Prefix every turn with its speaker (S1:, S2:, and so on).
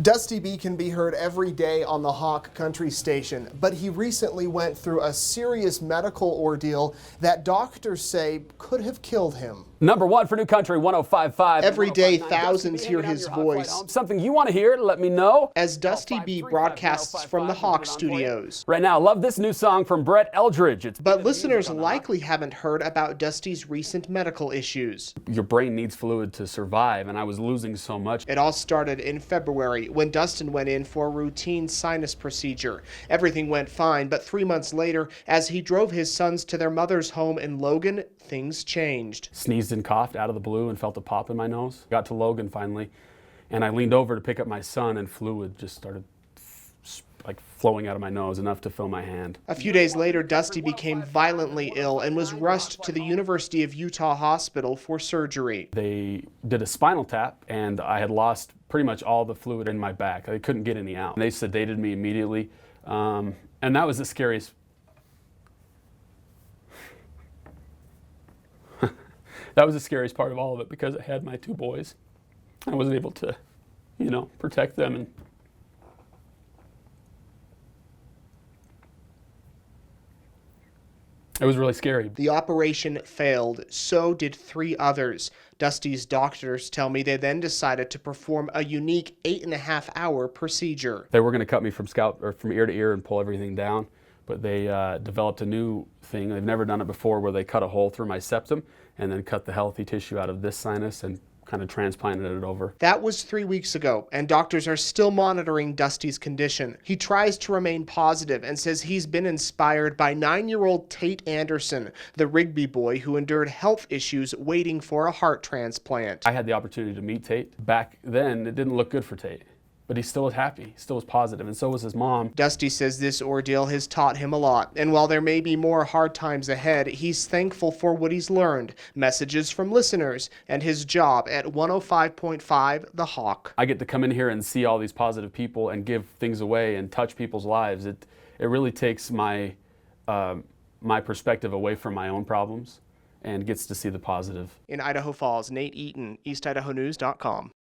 S1: Dusty B can be heard every day on the Hawk Country Station, but he recently went through a serious medical ordeal that doctors say could have killed him.
S2: Number one for New Country 105.5.
S1: Every day, thousands hear his voice.
S2: Something you want to hear, let me know.
S1: As Dusty B broadcasts from the Hawk studios.
S2: Right now, love this new song from Brett Eldridge.
S1: But listeners likely haven't heard about Dusty's recent medical issues.
S2: Your brain needs fluid to survive, and I was losing so much.
S1: It all started in February when Dustin went in for a routine sinus procedure. Everything went fine, but 3 months later, as he drove his sons to their mother's home in Logan, things changed.
S2: Sneezed and coughed out of the blue and felt a pop in my nose. Got to Logan finally, and I leaned over to pick up my son, and fluid just started like flowing out of my nose, enough to fill my hand.
S1: A few days later, Dusty became violently ill and was rushed to the University of Utah Hospital for surgery.
S2: They did a spinal tap, and I had lost pretty much all the fluid in my back. I couldn't get any out. They sedated me immediately, and that was the scariest. That was the scariest part of all of it, because I had my two boys. I wasn't able to, protect them. And it was really scary.
S1: The operation failed. So did 3 others. Dusty's doctors tell me they then decided to perform a unique 8.5-hour procedure.
S2: They were going to cut me from ear to ear and pull everything down, but they developed a new thing. They've never done it before, where they cut a hole through my septum and then cut the healthy tissue out of this sinus and kind of transplanted it over.
S1: That was 3 weeks ago, and doctors are still monitoring Dusty's condition. He tries to remain positive and says he's been inspired by 9-year-old Tate Anderson, the Rigby boy who endured health issues waiting for a heart transplant.
S2: I had the opportunity to meet Tate. Back then, it didn't look good for Tate, but he still was happy, he still was positive, and so was his mom.
S1: Dusty says this ordeal has taught him a lot, and while there may be more hard times ahead, he's thankful for what he's learned, messages from listeners, and his job at 105.5 The Hawk.
S2: I get to come in here and see all these positive people and give things away and touch people's lives. It really takes my perspective away from my own problems and gets to see the positive.
S1: In Idaho Falls, Nate Eaton, EastIdahoNews.com.